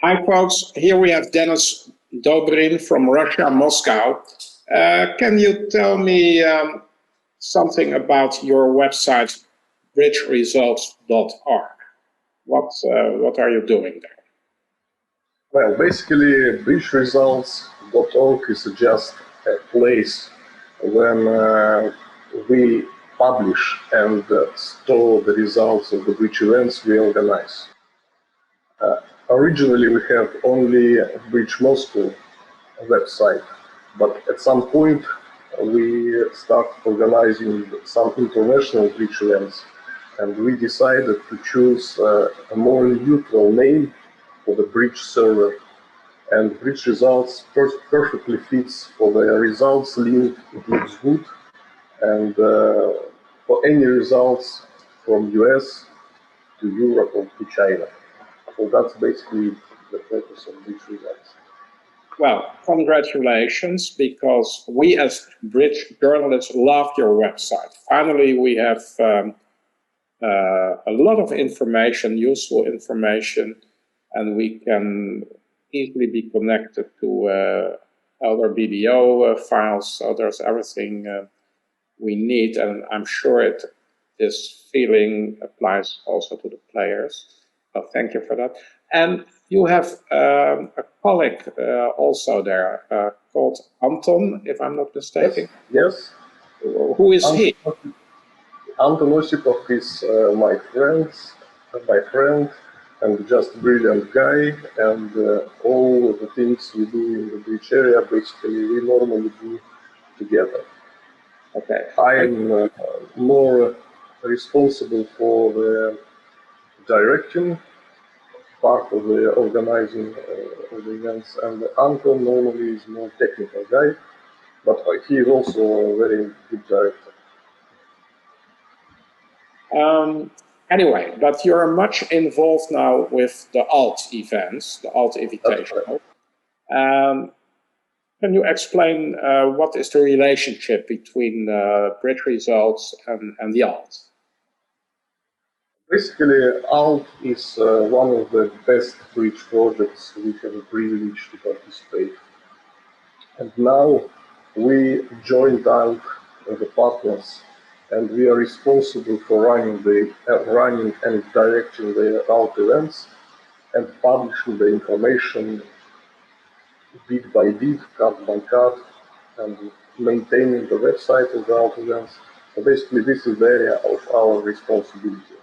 Hi, folks. Here we have Denis Dobrin from Russia, Moscow. Can you tell me something about your website, bridgeresults.org? What are you doing there? Well, basically, Bridgeresults.org is just a place when we publish and store the results of the bridge events we organize. Originally, we have only Bridge Moscow website, but at some point, we start organizing some international bridge events, and we decided to choose a more neutral name for the bridge server. And Bridge Results perfectly fits for the results link. It looks good, and for any results from US to Europe or to China. So that's basically the purpose of Bridge Results. Well, congratulations, because we as bridge journalists love your website. Finally, we have a lot of information, useful information, and we can easily be connected to other BBO files. So there's everything we need, and I'm sure this feeling applies also to the players. So thank you for that. And you have a colleague also there called Anton, if I'm not mistaken. Yes. Who is he? Anton Osipov is my friend, and just brilliant guy, and all of the things we do in the bridge area, basically, we normally do together. Okay. I'm more responsible for the directing part of the organizing of the events, and Anton normally is more technical guy, but he is also a very good director. Anyway, but you're much involved now with the alt events, the alt invitational. Can you explain what is the relationship between Bridge Results and the alt? Basically, alt is one of the best bridge projects we have the privilege to participate. And now we joined alt as the partners, and we are responsible for running and directing the alt events and publishing the information bit by bit, card by card, and maintaining the website of the alt events. So basically, this is the area of our responsibility.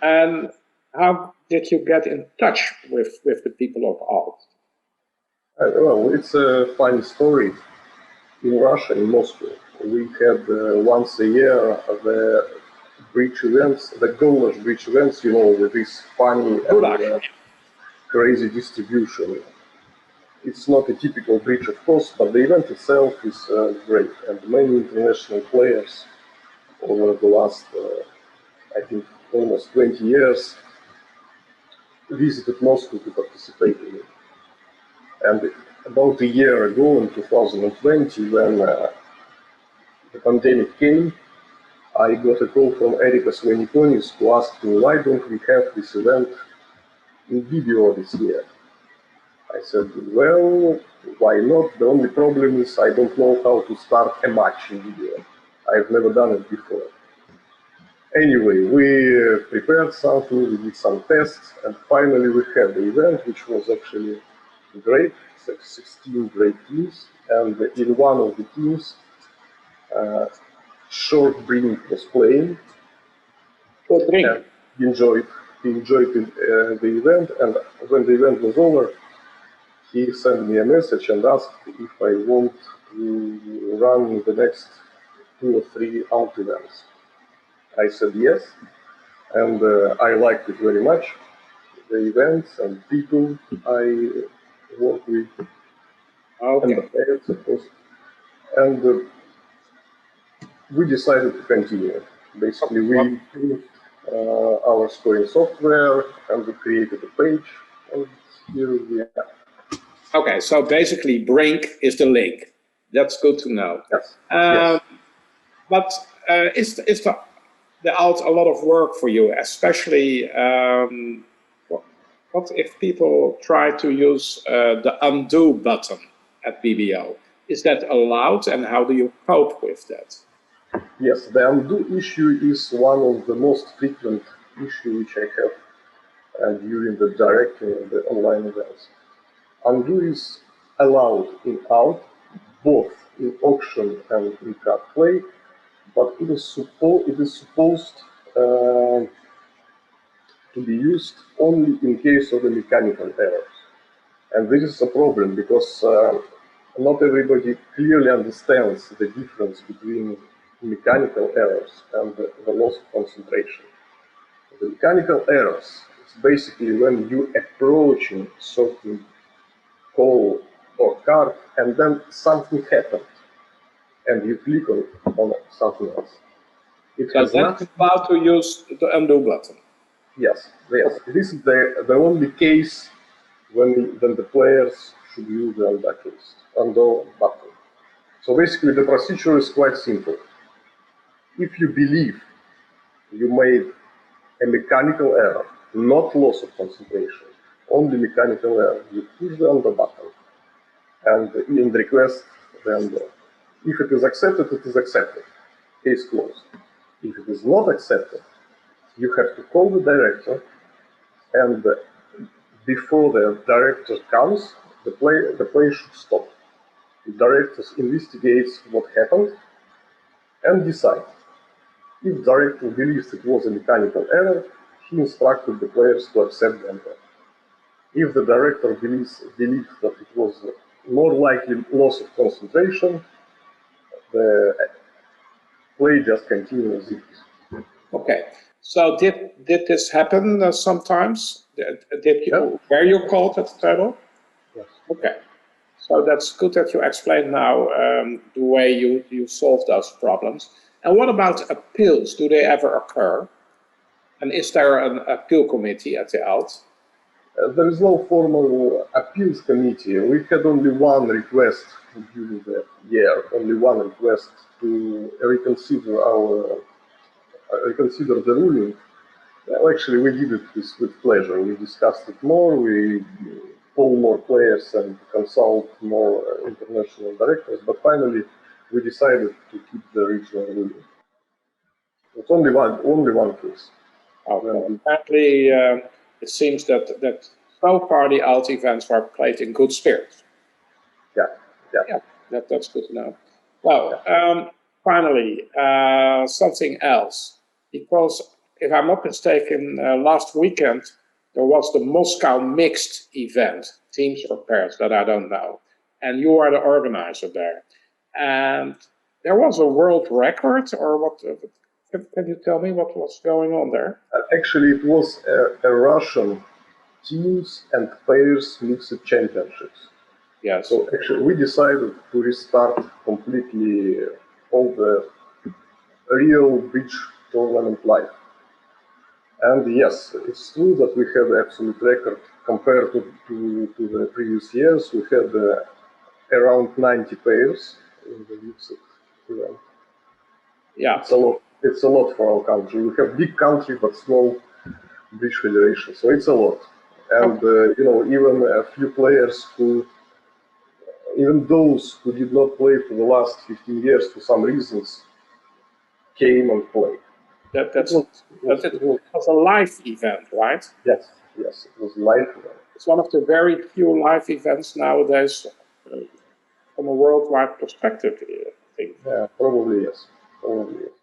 And how did you get in touch with the people of alt? Well, it's a funny story. In Russia, in Moscow, we had once a year the bridge events, the Goulash bridge events, with this funny and crazy distribution. It's not a typical bridge, of course, but the event itself is great. And many international players over the last, I think, almost 20 years visited Moscow to participate in it. And about a year ago, in 2020, when the pandemic came, I got a call from Erikas Venikonis who asked me, why don't we have this event in video this year? I said, well, why not? The only problem is I don't know how to start a match in video. I've never done it before. Anyway, we prepared something, we did some tests, and finally we had the event, which was actually great. It's like 16 great teams, and in one of the teams, Short Brink was playing. And he enjoyed the event, and when the event was over, he sent me a message and asked if I want to run the next 2 or 3 alt events. I said yes, and I liked it very much, the events and people I work with, and the players, of course. And we decided to continue. Basically, we improved our scoring software, and we created a page, and here we are. Okay, so basically Brink is the link. That's good to know. Yes. Yes. But is the alt a lot of work for you, especially for What if people try to use the undo button at BBO? Is that allowed, and how do you cope with that? Yes, the undo issue is one of the most frequent issues which I have during the directing of the online events. Undo is allowed in out, both in auction and in card play, but it is supposed to be used only in case of the mechanical errors. And this is a problem because not everybody clearly understands the difference between mechanical errors and the loss of concentration. The mechanical errors is basically when you approaching certain call or card and then something happened and you click on something else. It So has then nothing. it's allowed to use the undo button. Yes, yes. This is the only case when the players should use the undo button. So basically the procedure is quite simple. If you believe you made a mechanical error, not loss of concentration, only mechanical error, you push the undo button and in request the undo. If it is accepted, it is accepted. Case closed. If it is not accepted, you have to call the director, and before the director comes, the play should stop. The director investigates what happened and decides. If director believes it was a mechanical error, he instructed the players to accept the error. If the director believes that it was more likely loss of concentration, the play just continues. Okay. So did this happen sometimes? Were you called at the table? Yes. Okay. So that's good that you explained now the way you solve those problems. And what about appeals? Do they ever occur? And is there an appeal committee at the ALT? There is no formal appeals committee. We had only one request during the year, only one request to reconsider the ruling. Well, actually, we did it with pleasure. We discussed it more. We poll more players and consult more international directors. But finally, we decided to keep the original ruling. It's only one case. Apparently, it seems that so far the ALT events were played in good spirits. Yeah. That's good to know. Well, finally, something else, because if I'm not mistaken, last weekend there was the Moscow mixed event, teams or pairs, that I don't know, and you are the organizer there, and there was a world record, or what? Can you tell me what was going on there? Actually, it was a Russian teams and pairs mixed championships. Yes. So actually, we decided to restart completely all the real bridge tournament life. And yes, it's true that we have the absolute record compared to the previous years. We had around 90 pairs in the mixed event. Yeah. It's a lot for our country. We have big country but small bridge federation, so it's a lot. And even a few players even those who did not play for the last 15 years for some reasons came and played. It was a live event, right? Yes, it was live event. It's one of the very few live events nowadays from a worldwide perspective, I think. Yeah, probably yes.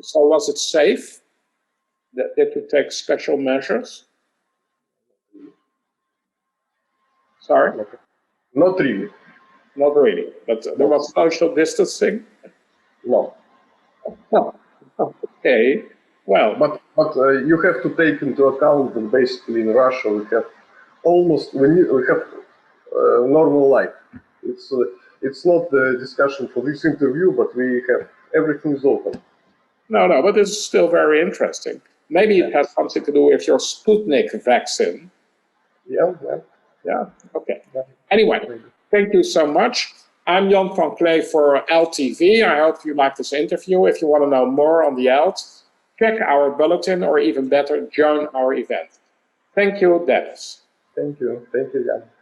So was it safe? Did you take special measures? Sorry? Not really. Not really, but there was social distancing? No. Okay, well. But you have to take into account that basically in Russia we have normal life. It's not the discussion for this interview, but we have everything is open. No, but it's still very interesting. Maybe it has something to do with your Sputnik vaccine. Yeah. Okay. Anyway, thank you so much. I'm Jan van Klee for LTV. I hope you like this interview. If you want to know more on the ALT, check our bulletin, or even better, join our event. Thank you, Dennis. Thank you, Jan.